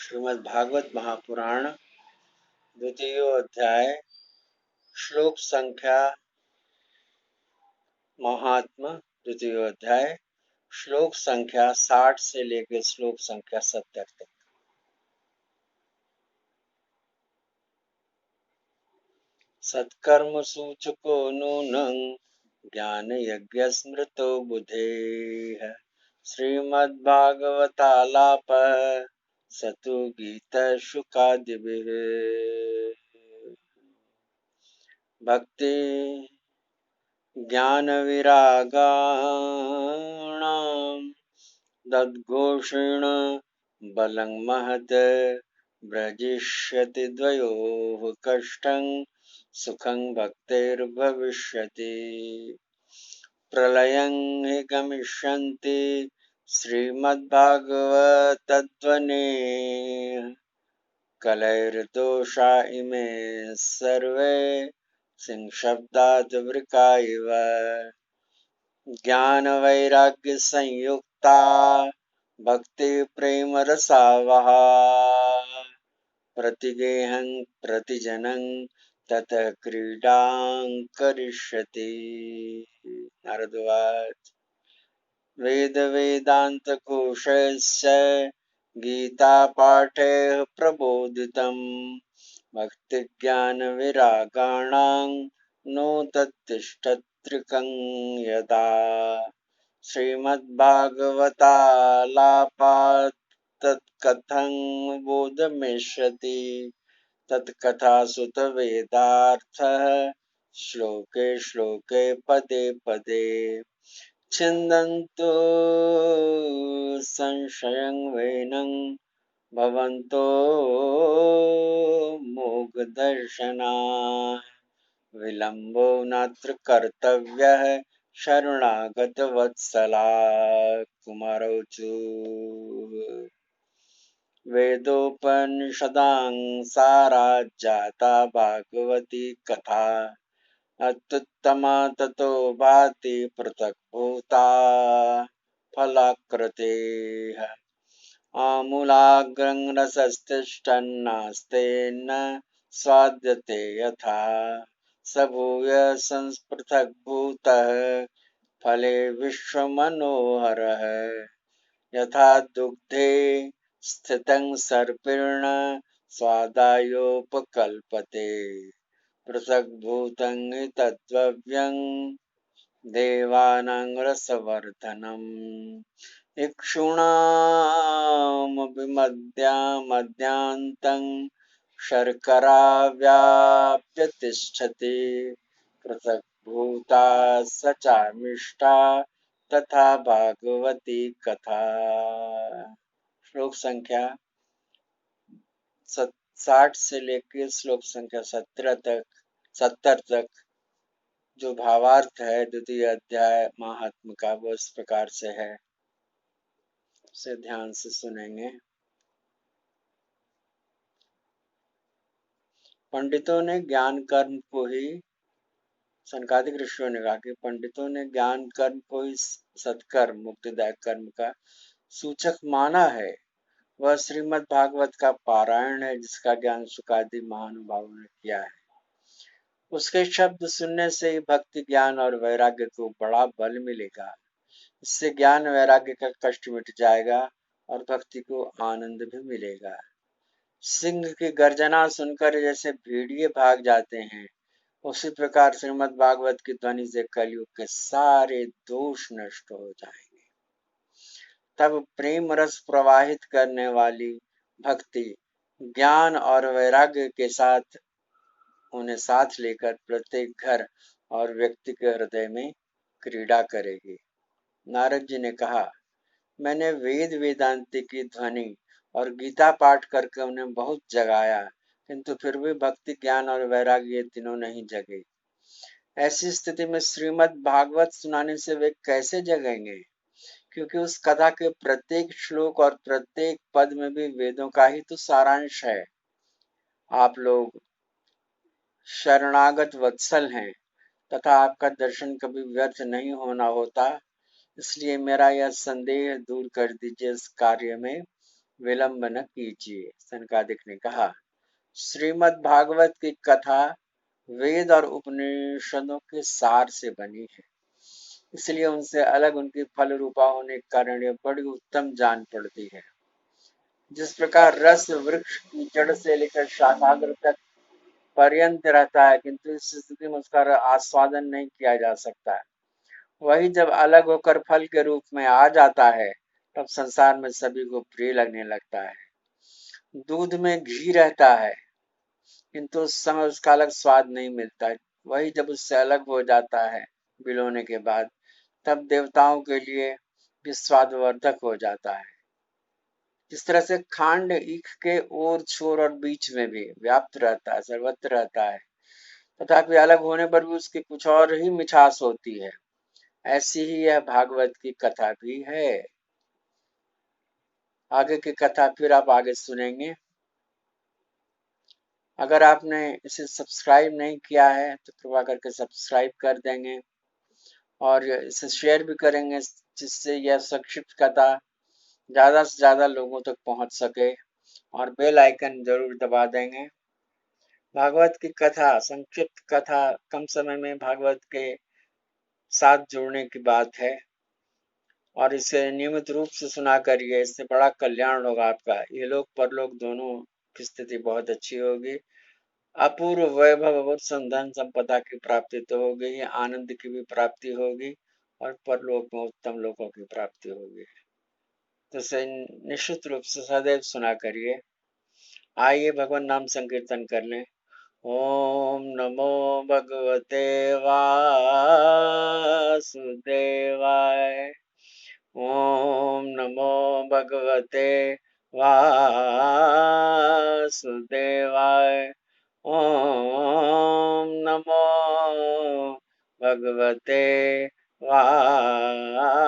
श्रीमद् भागवत महापुराण द्वितीय अध्याय श्लोक संख्या महात्म द्वितीय अध्याय श्लोक संख्या 60 से लेकर श्लोक संख्या 70 तक। सत्कर्म सूचको नूनं ज्ञान यज्ञ स्मृतो बुधेः श्रीमद्भागवतालाप सतु गीत शुकादिभिः। भक्ति ज्ञान विरागाणां दद्घोषेण बलं महत् व्रजिष्यति द्वयोः कष्टं सुखं भक्तेर्भविष्यति। प्रलयं हि गमिष्यन्ति श्रीमद्भागवतध्वने कलैर्दोषा इमे सर्वे सिंहशब्दात् वृका इव। ज्ञान वैराग्य संयुक्ता भक्ति प्रेम रसावहा प्रतिगेहं प्रतिजनं ततः क्रीडां करिष्यति। नारदवाच वेद वेदांत कोशस्य गीता पाठे प्रबोधितम् भक्ति ज्ञान विरागाणां नो तत्तिष्ठत्रिकं यदा श्रीमद्भागवतालापात् तत्कथं बोधमिष्यति तत्कथासुत वेदार्थः श्लोके श्लोके पदे पदे छिन्दन्तो संशयं वैनं भवन्तो मोघदर्शना विलम्बो नात्र कर्तव्यः शरणागत वत्सला। कुमारौचु वेदोपनिषदां साराज्जाता भागवती कथा अत्युत्तमा ततो भाति पृथक्भूता फलाकृतेः आमूलाग्रं रसस्तिष्ठन्नास्तेन स्वाद्यते यथा स भूय संस्पृथग्भूतः फले विश्वमनोहरः यथा दुग्धे स्थितं सर्पिण स्वादायोपकल्पते पृथग्भूतं हि तद्द्रव्यं देवानां रसवर्धनम् इक्षूणामपि मध्यान्तं शर्करा व्याप्य तिष्ठति पृथग्भूता स चामिष्टा तथा भागवती कथा। श्लोक संख्या 60 से लेकर श्लोक संख्या 70 तक जो भावार्थ है द्वितीय अध्याय महात्म का वो इस प्रकार से है, उसे ध्यान से सुनेंगे। पंडितों ने ज्ञान कर्म को ही सनकादिक ऋषियों ने कहा कि पंडितों ने ज्ञान कर्म को ही सत्कर्म मुक्तिदायक कर्म का सूचक माना है। वह श्रीमद् भागवत का पारायण है जिसका ज्ञान सुकादि महानुभावों ने किया है। उसके शब्द सुनने से ही भक्ति ज्ञान और वैराग्य को बड़ा बल मिलेगा। इससे ज्ञान वैराग्य का कष्ट मिट जाएगा और भक्ति को आनंद भी मिलेगा। सिंह की गर्जना सुनकर जैसे भेड़िए भाग जाते हैं, उसी प्रकार श्रीमद् भागवत की ध्वनि से कलयुग के सारे दोष नष्ट हो जाएंगे। तब प्रेम रस प्रवाहित करने वाली भक्ति ज्ञान और वैराग्य के साथ उन्हें साथ लेकर प्रत्येक घर और व्यक्ति के हृदय में क्रीड़ा करेगी। नारद जी ने कहा, मैंने वेद वेदांति की ध्वनि और गीता पाठ करके उन्हें बहुत जगाया, किंतु फिर भी भक्ति ज्ञान और वैराग्य ये तीनों नहीं जगे। ऐसी स्थिति में श्रीमद् भागवत सुनाने से वे कैसे जगेंगे? क्योंकि उस कथा के प्रत्येक श्लोक और प्रत्येक पद में भी वेदों का ही तो सारांश है। आप लोग शरणागत वत्सल हैं तथा आपका दर्शन कभी व्यर्थ नहीं होना होता, इसलिए मेरा यह संदेह दूर कर दीजिए। इस कार्य में विलंब न कीजिए। सनकादिक ने कहा, श्रीमद् भागवत की कथा वेद और उपनिषदों के सार से बनी है, इसलिए उनसे अलग उनकी फल रूपा होने के कारण यह बड़ी उत्तम जान पड़ती है। जिस प्रकार रस वृक्ष की जड़ से लेकर शाखाग्र तक पर्यंत रहता है, किंतु इस स्थिति में उसका आस्वादन नहीं किया जा सकता, वही जब अलग होकर फल के रूप में आ जाता है, तब संसार में सभी को प्रिय लगने लगता है। दूध में घी रहता है, किंतु उस समय उसका अलग स्वाद नहीं मिलता, वही जब उससे अलग हो जाता है विलोने के बाद, तब देवताओं के लिए भी स्वादवर्धक हो जाता है। जिस तरह से खांड ईख के ओर छोर और बीच में भी व्याप्त रहता है, सर्वत्र रहता है, तथापि अलग होने पर भी उसकी कुछ और ही मिठास होती है, ऐसी ही यह भागवत की कथा भी है। आगे की कथा फिर आप आगे सुनेंगे। अगर आपने इसे सब्सक्राइब नहीं किया है तो कृपया करके सब्सक्राइब कर देंगे और इसे शेयर भी करेंगे, जिससे यह संक्षिप्त कथा ज़्यादा से ज़्यादा लोगों तक पहुंच सके, और बेल आइकन जरूर दबा देंगे। भागवत की कथा, संक्षिप्त कथा, कम समय में भागवत के साथ जुड़ने की बात है, और इसे नियमित रूप से सुना करिए, इससे बड़ा कल्याण होगा आपका। ये लोग परलोक दोनों की स्थिति बहुत अच्छी होगी। अपूर्व वैभव और धन संपदा की प्राप्ति तो होगी ही, आनंद की भी प्राप्ति होगी, और परलोक में उत्तम लोगों की प्राप्ति होगी। तो इसे निश्चित रूप से सदैव सुना करिए। आइए भगवान नाम संकीर्तन कर लें। ओम नमो भगवते वासुदेवाय। ओम नमो भगवते वासुदेवाय। ओम नमो भगवते वासुदेवाय।